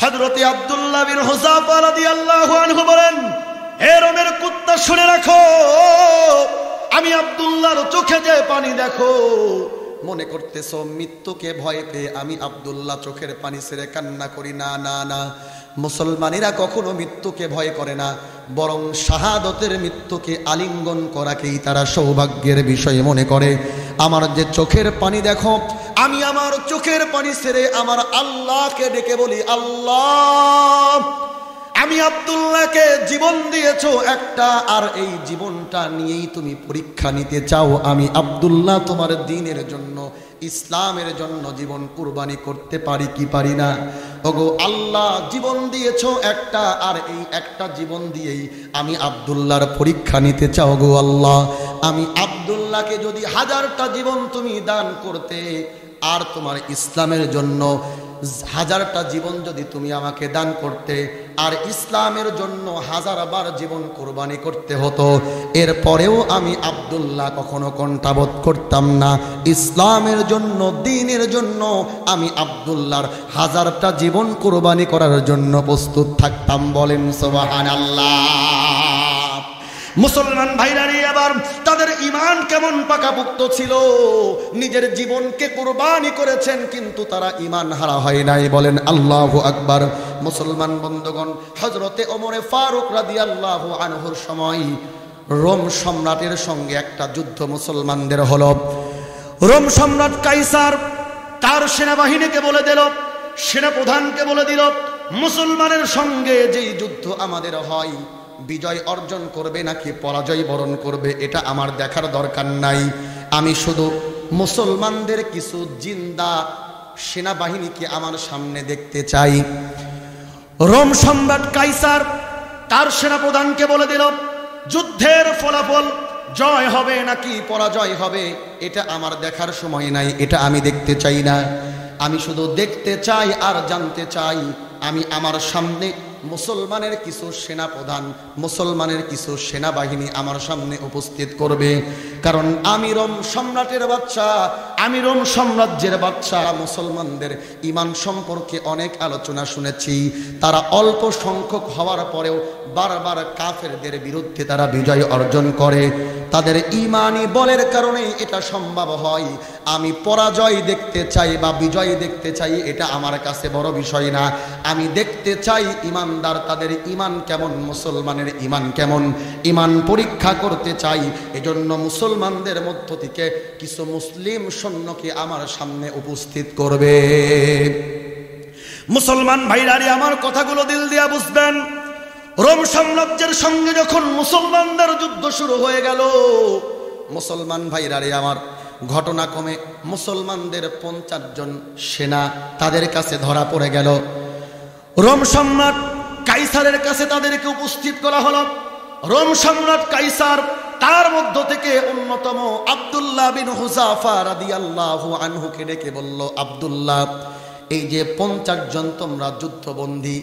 হযরত আব্দুল্লাহ বিন Hudhafa রাদিয়াল্লাহু আনহু বলেন, হে রোমের কুত্তা শুনে রাখো, আমি আব্দুল্লাহর চোখে যে পানি দেখো, মনে করতেছো মৃত্যুকে ভয় পেয়ে আমি আব্দুল্লাহ চোখের পানি ছেড়ে কান্না করি? না না না, মুসলমানেরা কখনো মৃত্যুকে ভয় করে না, বরং শাহাদতের মৃত্যুকে আলিঙ্গন করাকেই তারা সৌভাগ্যের বিষয় মনে করে। আমার যে চোখের পানি দেখো, আমি আমার চোখের পানি ছেড়ে আমার আল্লাহকে ডেকে বলি, আল্লাহ আমি আব্দুল্লাহকে জীবন দিয়েছো একটা, আর এই জীবনটা নিয়েই তুমি পরীক্ষা নিতে চাও আমি আব্দুল্লাহ তোমার দ্বীনের জন্য, ইসলামের জন্য জীবন কুরবানি করতে পারি কি পারি না? ওগো আল্লাহ, জীবন দিয়েছো একটা, আর এই একটা জীবন দিয়েই আমি আব্দুল্লাহর পরীক্ষা নিতে চাও গো আল্লাহ। আমি আব্দুল্লাহকে যদি 1000টা জীবন তুমি দান করতে, আর তোমার ইসলামের জন্য 1000টা জীবন যদি তুমি আমাকে দান করতে, আর ইসলামের জন্য 1000 বার জীবন কুরবানি করতে হতো, এরপরেও আমি আব্দুল্লাহ কখনো কণ্ঠাবোধ করতাম না। ইসলামের জন্য, দ্বীনের জন্য আমি আব্দুল্লাহর 1000টা জীবন কুরবানি করার জন্য প্রস্তুত থাকতাম। বলেন সুবহানাল্লাহ। মুসলমান ভাইরা আবার তাদের ঈমান কেমন পাকাপোক্ত ছিল, নিজের জীবনকে কুরবানি করেছেন কিন্তু তারা ঈমান হারা হয় নাই। বলেন আল্লাহু আকবার। মুসলমান বন্ধুগণ, হযরতে ওমরে ফারুক রাদিয়াল্লাহু আনহুর সময় রোম সম্রাটের সঙ্গে একটা যুদ্ধ মুসলমানদের হলো। রোম সম্রাট কাইসার তার সেনাবাহিনীকে বলে দিল, সেনাপ্রধানকে বলে দিল, মুসলমানের সঙ্গে যেই যুদ্ধ আমাদের হয়, বিজয় অর্জন করবে নাকি পরাজয় বরণ করবে এটা আমার দেখার দরকার নাই, আমি শুধু মুসলমানদের কিছু জিন্দা সেনাবাহিনীকে আমার সামনে দেখতে চাই। রোম সম্রাট কাইসার তার সেনাপ্রধানকে বলে দিল, যুদ্ধের ফলাফল জয় হবে নাকি পরাজয় হবে এটা আমার দেখার সময় নাই, এটা আমি দেখতে চাই না, আমি শুধু দেখতে চাই আর জানতে চাই আমি আমার সামনে মুসলমানের কিছু সেনাপ্রধান, মুসলমানের কিছু সেনাবাহিনী আমার সামনে উপস্থিত করবে। কারণ আমি রোম সম্রাটের বাচ্চা, আমি রোম সাম্রাজ্যের বাচ্চা। মুসলমানদের ঈমান সম্পর্কে অনেক আলোচনা শুনেছি, তারা অল্প সংখ্যক হওয়ার পরেও বারবার কাফেরদের বিরুদ্ধে তারা বিজয় অর্জন করে, তাদের ঈমানি বলের কারণে এটা সম্ভব হয়। আমি পরাজয় দেখতে চাই বা বিজয় দেখতে চাই এটা আমার কাছে বড় বিষয় না, আমি দেখতে চাই ঈমানদার তাদের ঈমান কেমন, মুসলমানের ঈমান কেমন, ঈমান পরীক্ষা করতে চাই। এজন্য মুসলমানদের মধ্য থেকে কিছু মুসলিম সৈন্যকে আমার সামনে উপস্থিত করবে। মুসলমান ভাইরারে আমার কথাগুলো দিল দিয়া বুঝবেন। রোম সাম্রাজ্যের সঙ্গে যখন মুসলমানদের যুদ্ধ শুরু হয়ে গেল, মুসলমান ভাইরারে আমার ঘটনাক্রমে মুসলমানদের 50 জন সেনা তাদের কাছে ধরা পড়ে গেল। রোম সম্রাট কাইসারের কাছে তাদেরকে উপস্থিত করা হলো। রোম সম্রাট কাইসার তার মধ্য থেকে অন্যতম আব্দুল্লাহ বিন হুযাফা রাদিয়াল্লাহু আনহুকে ডেকে বলল, আব্দুল্লাহ, এই যে 50 জন তোমরা যুদ্ধবন্দী,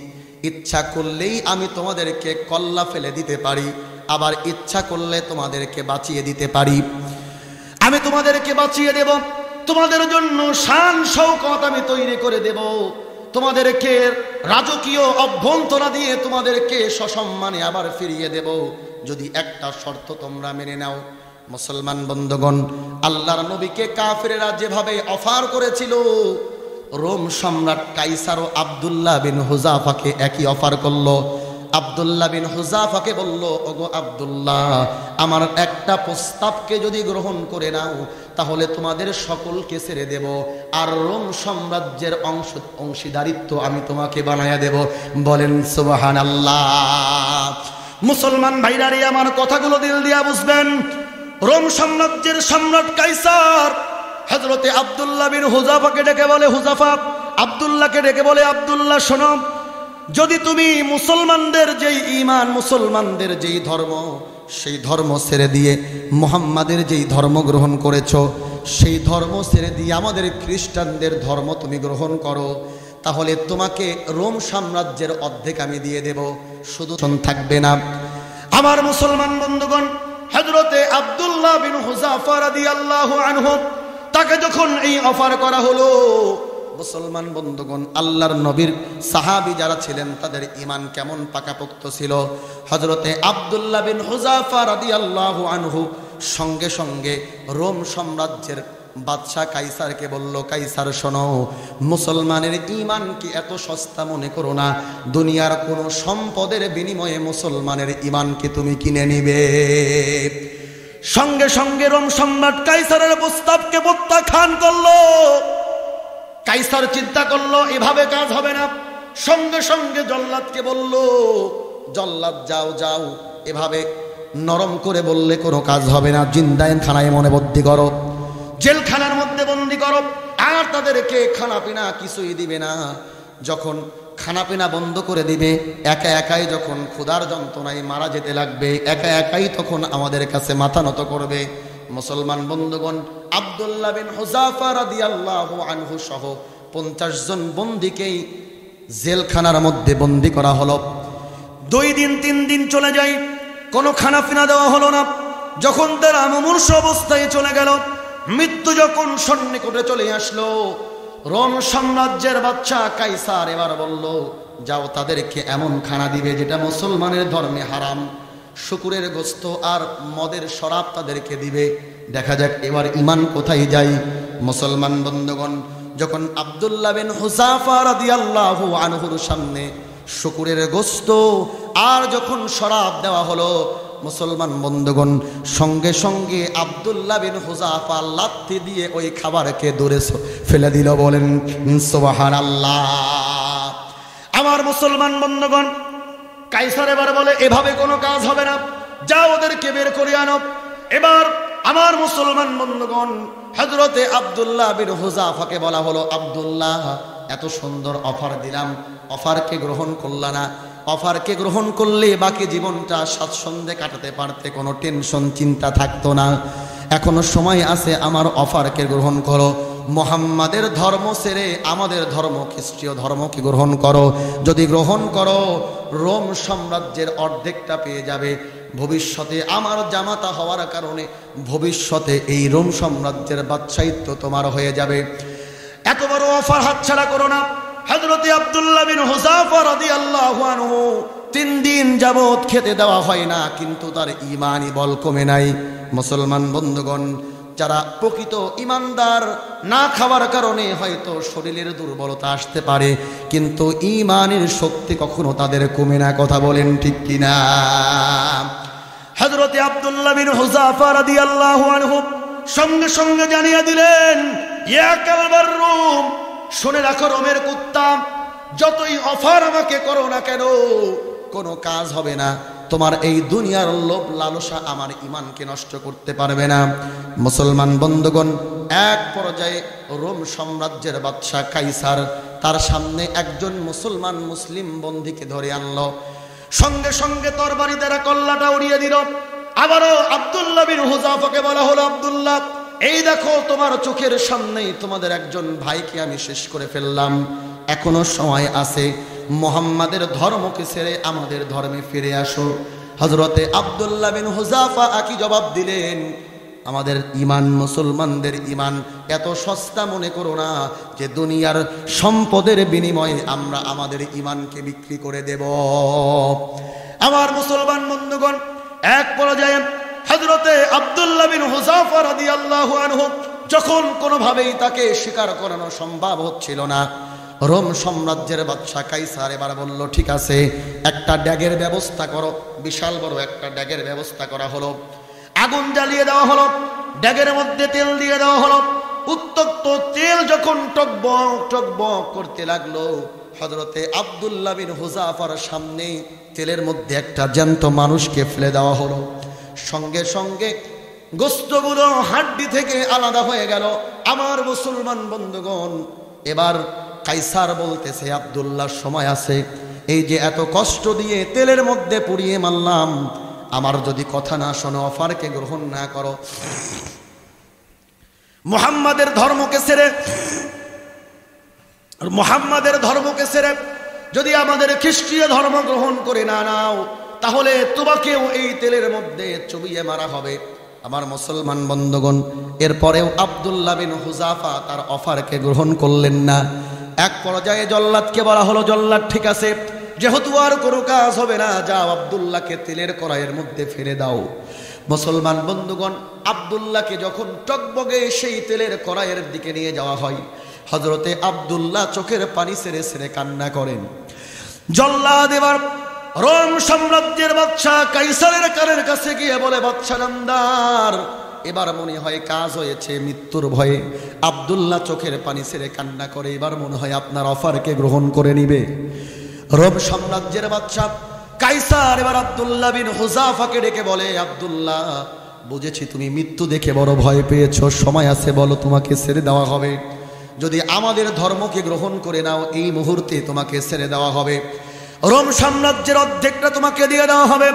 ইচ্ছা করলেই আমি তোমাদেরকে কল্লা ফেলে দিতে পারি, আবার ইচ্ছা করলে তোমাদেরকে বাঁচিয়ে দিতে পারি। আমি তোমাদেরকে বাঁচিয়ে দেব, তোমাদের জন্য শান শৌকত আমি তৈরি করে দেব, তোমাদেরকে রাজকীয় অভ্যন্তরা দিয়ে তোমাদেরকে সসম্মানে আবার ফিরিয়ে দেব, যদি একটা শর্ত তোমরা মেনে নাও। মুসলমান বন্ধুগণ, আল্লাহর নবীকে কাফেরেরা যেভাবে অফার করেছিল, রোম সম্রাট কাইসারও আব্দুল্লাহ বিন হুযাফাকে একই অফার করলো। আব্দুল্লাহ বিন হুযাফাকে বলল, ওগো আব্দুল্লাহ, আমার একটা প্রস্তাবকে যদি গ্রহণ করে নাও তাহলে তোমাদের সকলকে ছেড়ে দেব, আর রোম সাম্রাজ্যের অংশীদারিত্ব আমি তোমাকে বানায়া দেব। বলেন সুবহানাল্লাহ। মুসলমান ভাইরারে আমার কথাগুলো দিল দিয়া বুঝবেন। রোম সাম্রাজ্যের সম্রাট কাইসার হযরতে আব্দুল্লাহ বিন হুযাফাকে ডেকে বলে, হুযাফা আব্দুল্লাহকে ডেকে বলে, আব্দুল্লাহ শোনো, যদি তুমি মুসলমানদের যেই ঈমান, মুসলমানদের যেই ধর্ম, সেই ধর্ম ছেড়ে দিয়ে মুহাম্মাদের যেই ধর্ম গ্রহণ করেছো, সেই ধর্ম ছেড়ে দিয়ে আমাদের খ্রিস্টানদের ধর্ম তুমি গ্রহণ করো, তাহলে তোমাকে রোম সাম্রাজ্যের অর্ধেক আমি দিয়ে দেব, শুধু থাকবে না। আমার মুসলমান বন্ধুগণ, হযরতে আব্দুল্লাহ বিন হুযাফা রাদিয়াল্লাহু আনহু তাকে যখন এই অফার করা হলো, মুসলমান বন্ধুগণ, আল্লাহর নবীর সাহাবী যারা ছিলেন তাদের ঈমান কেমন পাকাপোক্ত ছিল। হযরতে আব্দুল্লাহ বিন হুযাফা রাদিয়াল্লাহু আনহু সঙ্গে সঙ্গে রোম সাম্রাজ্যের বাদশাহ কাইসারকে বলল, কাইসার শোনো, মুসলমানের ঈমান কি এত সস্তা মনে করো না। দুনিয়ার কোনো সম্পদের বিনিময়ে মুসলমানের ঈমানকে তুমি কিনে নিবে। সঙ্গে সঙ্গে রোম সম্রাট কাইসারের প্রস্তাবকে প্রত্যাখ্যান করলো। কাইসার চিন্তা করলো এভাবে কাজ হবে না। সঙ্গে সঙ্গে জল্লাদকে বলল, জল্লাদ যাও যাও, এভাবে নরম করে বললে কোনো কাজ হবে না, জিন্দায়ন খানায় মনে বন্দী করো, জেলখানার মধ্যে বন্দী করো, আর তাদেরকে খানাপিনা কিছুই দিবে না। যখন খানাপিনা বন্ধ করে দিবে, একা একাই যখন ক্ষুধার যন্ত্রণায় মারা যেতে লাগবে, একা একাই তখন আমাদের কাছে মাথা নত করবে। মুসলমান বন্ধুগণ, আব্দুল্লাহ বিন হুযাফা রাদিয়াল্লাহু আনহু সহ 50 জন বন্দীকেই জেলখানার মধ্যে বন্দী করা হলো। 2 দিন 3 দিন চলে যায়, কোনো খানাপিনা দেওয়া হলো না। যখন তারা মুমূর্ষ অবস্থায় চলে গেল, মৃত্যু যখন সন্নিকটে চলে আসলো, রোম সাম্রাজ্যের বাদশা কাইসার এবার বলল, যাও তাদেরকে এমন খানা দিবে যেটা মুসলমানের ধর্মে হারাম, শুকুরের গোস্ত আর মদের শরাব তাদেরকে দিবে। দেখা যাক এবার ঈমান কোথায় যায়। মুসলমান বন্ধুগণ, যখন আব্দুল্লাহ বিন হুযাফা রাদিয়াল্লাহু আনহুর সামনে শুকুরের গোস্ত আর যখন শরাব দেওয়া হলো, মুসলমান বন্ধুগণ, সঙ্গে সঙ্গে আব্দুল্লাহ বিন হুযাফা লাথি দিয়ে ওই খাবারকে দূরে ফেলে দিল। বলেন সুবহানাল্লাহ। আমার মুসলমান বন্ধুগণ, কাইসার এবার বলে এভাবে কোনো কাজ হবে না, যাও ওদেরকে বের করে আনো। এবার আমার মুসলমান বন্ধুগণ, হযরতে আব্দুল্লাহ বিন হুযাফাকে বলা হলো, আব্দুল্লাহ, এত সুন্দর অফার দিলাম, অফারকে গ্রহণ করলা না। অফারকে গ্রহণ করলে বাকি জীবনটা স্বাচ্ছন্দ্যে কাটাতে পারতে, কোনো টেনশন চিন্তা থাকতো না। এখনো সময় আছে, আমার অফারকে গ্রহণ করো। মুহাম্মাদের ধর্ম ছেড়ে আমাদের ধর্ম, খ্রিস্টীয় ধর্মকে গ্রহণ করো। যদি গ্রহণ করো, রোম সাম্রাজ্যের অর্ধেকটা পেয়ে যাবে। ভবিষ্যতে আমার জামাতা হওয়ার কারণে ভবিষ্যতে এই রোম সাম্রাজ্যের বাদশাহিত্ব তোমার হয়ে যাবে। এত বড় অফার হাতছাড়া করো না। হযরতে আব্দুল্লাহ বিন হুযাফা রাদিয়াল্লাহু আনহু 3 দিন যাবত খেতে দেওয়া হয় না, কিন্তু তার ঈমানি বল কমে নাই। মুসলমান বন্ধুগণ, যারা প্রকৃত ঈমানদার, না খাওয়ার কারণে হয়তো শরীরের দুর্বলতা আসতে পারে, কিন্তু ঈমানের শক্তি কখনো তাদের কমে না। কথা বলেন ঠিক কিনা? হযরতে আব্দুল্লাহ বিন হুযাফা রাদিয়াল্লাহু আনহু সঙ্গে সঙ্গে জানিয়ে দিলেন, ইয়া কালবার রোম, শুনে রাখো রোমের কুত্তা, যতই অফার আমাকে করো না কেন, কোনো কাজ হবে না। তোমার এই দুনিয়ার লোভ লালসা আমার ঈমানকে নষ্ট করতে পারবে না। মুসলমান বন্ধুগণ, এক পর্যায়ে রোম সাম্রাজ্যের বাদশা কাইসার তার সামনে একজন মুসলিম বন্দীকে ধরে আনলো। সঙ্গে সঙ্গে তরবারি দ্বারা কল্লাটা উড়িয়ে দিল। আবারও আব্দুল্লাহ বিন হুযাফাকে বলা হলো, আব্দুল্লাহ, এই দেখো তোমার চোখের সামনেই তোমাদের একজন ভাইকে আমি শেষ করে ফেললাম, এখনো সময় আছে, মুহাম্মাদের ধর্মকে ছেড়ে আমাদের ধর্মে ফিরে আসো। হযরতে আব্দুল্লাহ বিন হুযাফা কি জবাব দিলেন? আমাদের ঈমান, মুসলমানদের ঈমান এত সস্তা মনে করো না যে দুনিয়ার সম্পদের বিনিময়ে আমরা আমাদের ঈমানকে বিক্রি করে দেব। আমার মুসলমান বন্ধুগণ, এক পর্যায়ে হযরতে আব্দুল্লাহ বিন হুযাফা রাদিয়াল্লাহু আনহু যখন কোনোভাবেই তাকে স্বীকার করানো সম্ভব হচ্ছিল না, রোম সাম্রাজ্যের বাদশা কাইসার এবার বলল, ঠিক আছে, একটা ড্যাগের ব্যবস্থা করো। বিশাল বড় একটা ড্যাগের ব্যবস্থা করা হলো। আগুন জ্বালিয়ে দেওয়া হলো, ড্যাগের মধ্যে তেল দিয়ে দেওয়া হলো। উত্তপ্ত তেল যখন টকবক টকবক করতে লাগলো, হযরতে আব্দুল্লাহ বিন হুযাফার সামনে তেলের মধ্যে একটা জ্যান্ত মানুষকে ফেলে দেওয়া হলো। সঙ্গে সঙ্গে গোশতগুলো হাড্ডি থেকে আলাদা হয়ে গেল। আমার মুসলমান বন্ধুগণ, এবার কাইসার বলতেছে, আব্দুল্লাহ, সময় আছে, এই যে এত কষ্ট দিয়ে তেলের মধ্যে পুড়িয়ে মারলাম, আমার যদি কথা না শোনো, অফারকে গ্রহণ না করো, মুহাম্মাদের ধর্মকে ছেড়ে যদি আমাদের খ্রিস্টীয় ধর্ম গ্রহণ করে না নাও, তাহলে তোমাকেও এই তেলের মধ্যে চুবিয়ে মারা হবে। আমার মুসলমান বন্ধুগণ, এরপরেও আব্দুল্লাহ বিন হুযাফা তার অফারকে গ্রহণ করলেন না। এক পর্যায়ে জল্লাদকে বলা হলো, জল্লাদ ঠিক আছে, যেহেতু আর কোনো কাজ হবে না, যাও আব্দুল্লাহকে তেলের কড়াইয়ের মধ্যে ফেলে দাও। মুসলমান বন্ধুগণ, আব্দুল্লাহকে যখন টকবগে সেই তেলের কড়াইয়ের দিকে নিয়ে যাওয়া হয়, হযরতে আব্দুল্লাহ চোখের পানি ছেড়ে ছেড়ে কান্না করেন। জল্লাদ এবার রোম সাম্রাজ্যের বাদশা কাইসারের কানের কাছে গিয়ে বলে, বাদশা নামদার, এবার মনে হয় কাজ হয়েছে, মৃত্যুর ভয়ে আব্দুল্লাহ চোখের পানি ছেড়ে কান্না করে, এবার মনে হয় আপনার অফারকে গ্রহণ করে নিবে। রোম সাম্রাজ্যের বাদশা কাইসার এবার আব্দুল্লাহ বিন হুযাফাকে ডেকে বলে, আব্দুল্লাহ, বুঝেছি তুমি মৃত্যু দেখে বড় ভয় পেয়েছো, সময় আছে, বলো তোমাকে ছেড়ে দেওয়া হবে। যদি আমাদের ধর্মকে গ্রহণ করে নাও, এই মুহূর্তে তোমাকে ছেড়ে দেওয়া হবে, রোম সাম্রাজ্যের অর্ধেকটা তোমাকে দিয়ে দেওয়া হবে।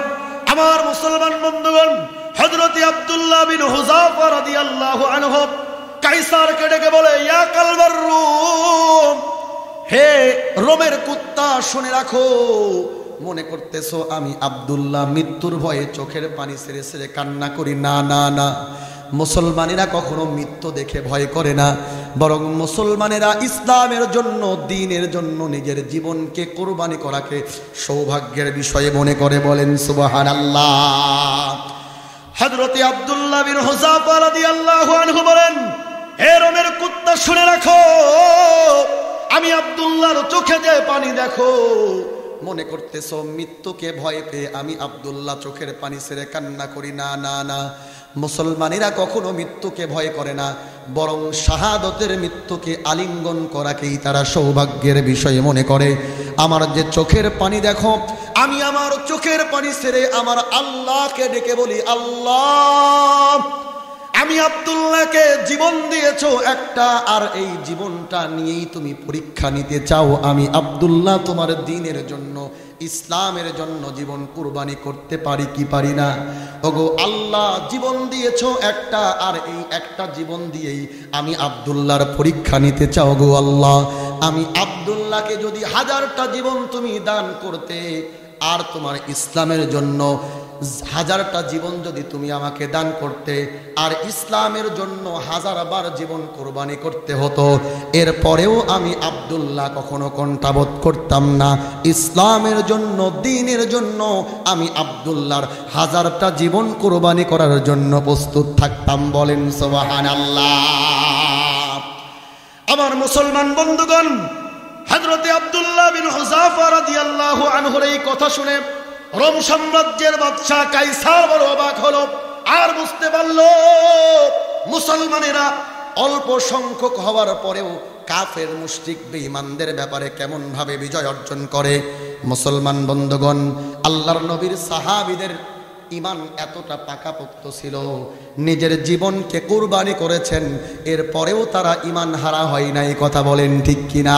আমার মুসলমান বন্ধুগণ, হযরতে আব্দুল্লাহ বিন হুযাফা রাদিয়াল্লাহু আনহু কাইসারকে ডেকে বলে, ইয়া কালবার রোম, হে রোমের কুত্তা, শুনে রাখো, মনে করতেছো আমি আব্দুল্লাহ মৃত্যুর ভয়ে চোখের পানি ছেড়ে ছেড়ে কান্না করি? না না না, মুসলমানেরা কখনো মৃত্যু দেখে ভয় করে না, বরং মুসলমানেরা ইসলামের জন্য, দ্বীনের জন্য নিজের জীবনকে কোরবানি করাকে সৌভাগ্যের বিষয়ে মনে করে। বলেন সুবহানাল্লাহ। হযরতে আব্দুল্লাহ বিন হুযাফা রাদিয়াল্লাহু আনহু বলেন, হে রোমের কুত্তা, শুনে রাখো, আমি আব্দুল্লাহর চোখে যে পানি দেখো, মনে করতেছো মৃত্যুকে ভয় পেয়ে আমি আব্দুল্লাহ চোখের পানি ছেড়ে কান্না করি? না না না, মুসলমানেরা কখনো মৃত্যুকে ভয় করে না, বরং শাহাদতের মৃত্যুকে আলিঙ্গন করাকেই তারা সৌভাগ্যের বিষয় মনে করে। আমার যে চোখের পানি দেখো, আমি আমার চোখের পানি ছেড়ে আমার আল্লাহকে ডেকে বলি, আল্লাহ, আমি আব্দুল্লাহকে জীবন দিয়েছো একটা, আর এই জীবনটা নিয়েই তুমি পরীক্ষা নিতে চাও আমি আব্দুল্লাহ তোমার দ্বীনের জন্য, ইসলামের জন্য জীবন কুরবানি করতে পারি কি পারি না? ওগো আল্লাহ, জীবন দিয়েছো একটা, আর এই একটা জীবন দিয়েই আমি আব্দুল্লাহর পরীক্ষা নিতে চাও গো আল্লাহ। আমি আব্দুল্লাহকে যদি 1000টা জীবন তুমি দান করতে, আর তোমার ইসলামের জন্য 1000টা জীবন যদি তুমি আমাকে দান করতে, আর ইসলামের জন্য 1000 বার জীবন কোরবানি করতে হতো, এরপরেও আমি আব্দুল্লাহ কখনো কণ্ঠাবোধ করতাম না। ইসলামের জন্য, দ্বীনের জন্য আমি আব্দুল্লাহর 1000টা জীবন কোরবানি করার জন্য প্রস্তুত থাকতাম। বলেন সুবহানাল্লাহ। আমার মুসলমান বন্ধুগণ, হযরতে আব্দুল্লাহ বিন হুযাফা রাদিয়াল্লাহু আনহুর এই কথা শুনে রোম সাম্রাজ্যের বাদশা কাইসার বড় অবাক হলো, আর বুঝতে পারল মুসলমানেরা অল্প সংখ্যক হওয়ার পরেও কাফের মুশরিক বেঈমানদের ব্যাপারে কেমন ভাবে বিজয় অর্জন করে। মুসলমান বন্ধুগণ, আল্লাহর নবীর সাহাবীদের ইমান এতটা পাকাপোক্ত ছিল, নিজের জীবনকে কুরবানি করেছেন, এরপরেও তারা ইমান হারা হয় নাই। কথা বলেন ঠিক কিনা?